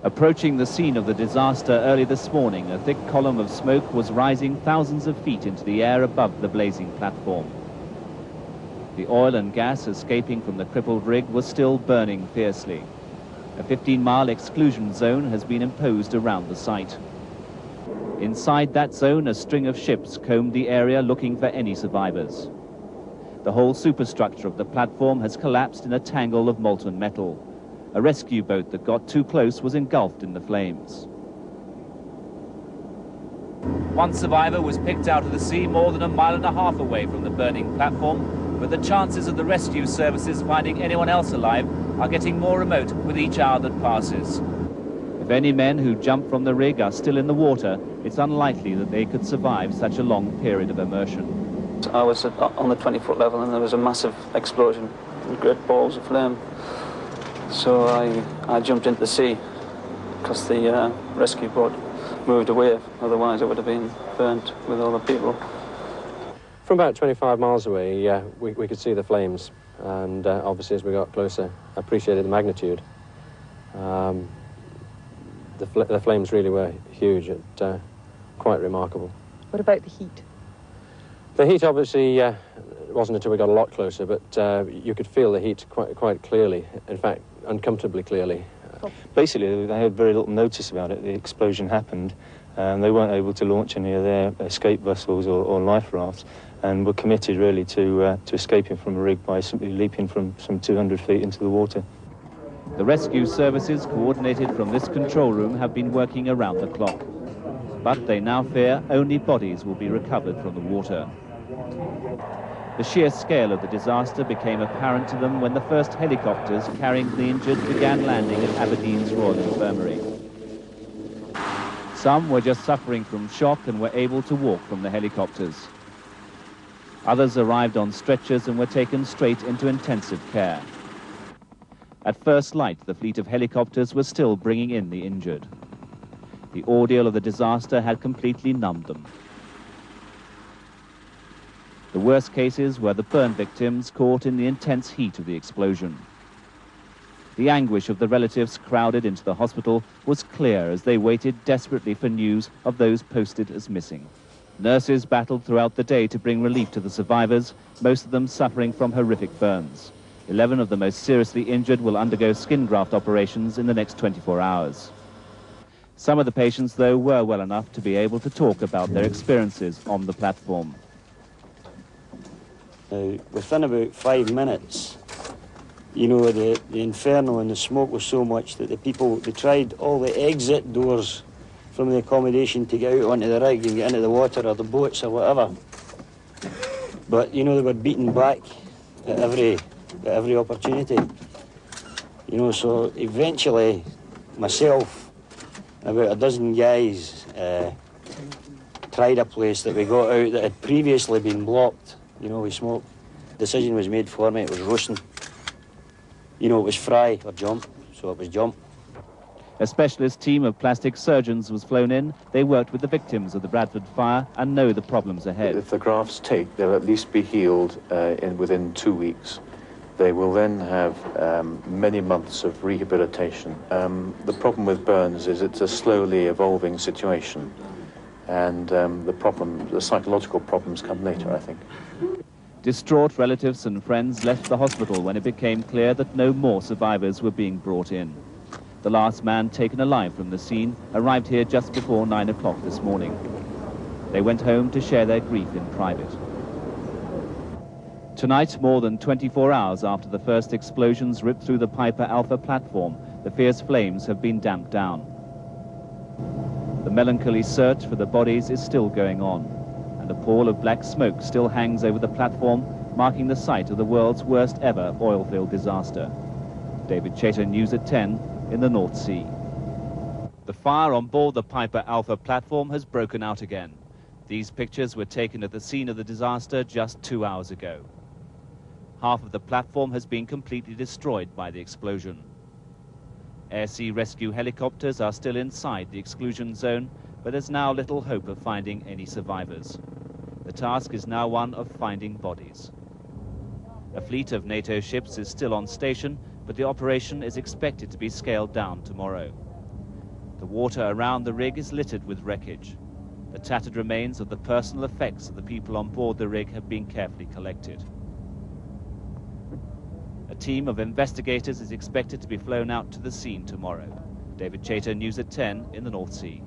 Approaching the scene of the disaster early this morning, a thick column of smoke was rising thousands of feet into the air above the blazing platform. The oil and gas escaping from the crippled rig was still burning fiercely. A 15-mile exclusion zone has been imposed around the site. Inside that zone, a string of ships combed the area looking for any survivors. The whole superstructure of the platform has collapsed in a tangle of molten metal. A rescue boat that got too close was engulfed in the flames. One survivor was picked out of the sea more than 1.5 miles away from the burning platform, but the chances of the rescue services finding anyone else alive are getting more remote with each hour that passes. If any men who jumped from the rig are still in the water, it's unlikely that they could survive such a long period of immersion. I was on the 20-foot level and there was a massive explosion, great balls of flame. So I jumped into the sea because the rescue boat moved away, otherwise it would have been burnt with all the people. From about 25 miles away, we could see the flames, and obviously as we got closer, I appreciated the magnitude. The flames really were huge, and quite remarkable. What about the heat? The heat obviously wasn't until we got a lot closer, but you could feel the heat quite clearly, in fact, uncomfortably clearly. Basically, they had very little notice about it. The explosion happened, and they weren't able to launch any of their escape vessels or life rafts, and were committed really to escaping from a rig by simply leaping from some 200 feet into the water. The rescue services coordinated from this control room have been working around the clock, but they now fear only bodies will be recovered from the water. The sheer scale of the disaster became apparent to them when the first helicopters carrying the injured began landing at Aberdeen's Royal Infirmary. Some were just suffering from shock and were able to walk from the helicopters. Others arrived on stretchers and were taken straight into intensive care. At first light, the fleet of helicopters was still bringing in the injured. The ordeal of the disaster had completely numbed them. The worst cases were the burn victims caught in the intense heat of the explosion. The anguish of the relatives crowded into the hospital was clear as they waited desperately for news of those posted as missing. Nurses battled throughout the day to bring relief to the survivors, most of them suffering from horrific burns. 11 of the most seriously injured will undergo skin graft operations in the next 24 hours. Some of the patients, though, were well enough to be able to talk about their experiences on the platform. Within about 5 minutes, you know, the inferno and the smoke was so much that the people, they tried all the exit doors from the accommodation to get out onto the rig and get into the water or the boats or whatever. But, you know, they were beaten back at every opportunity. You know, so eventually, myself, about a dozen guys, tried a place that we got out that had previously been blocked. You know, we smoked. Decision was made for me. It was roasting. You know, it was fry or jump, so it was jump. A specialist team of plastic surgeons was flown in. They worked with the victims of the Bradford fire and know the problems ahead. If the grafts take, they'll at least be healed within 2 weeks. They will then have many months of rehabilitation. The problem with burns is it's a slowly evolving situation, and the psychological problems come later, I think. Distraught relatives and friends left the hospital when it became clear that no more survivors were being brought in. The last man taken alive from the scene arrived here just before 9 o'clock this morning. They went home to share their grief in private. Tonight, more than 24 hours after the first explosions ripped through the Piper Alpha platform, the fierce flames have been damped down. The melancholy search for the bodies is still going on, and a pall of black smoke still hangs over the platform, marking the site of the world's worst ever oil-filled disaster. David Chater, News at 10 in the North Sea. The fire on board the Piper Alpha platform has broken out again. These pictures were taken at the scene of the disaster just 2 hours ago. Half of the platform has been completely destroyed by the explosion. Air-sea rescue helicopters are still inside the exclusion zone, but there's now little hope of finding any survivors. The task is now one of finding bodies. A fleet of NATO ships is still on station, but the operation is expected to be scaled down tomorrow. The water around the rig is littered with wreckage. The tattered remains of the personal effects of the people on board the rig have been carefully collected. A team of investigators is expected to be flown out to the scene tomorrow. David Chater, News at 10 in the North Sea.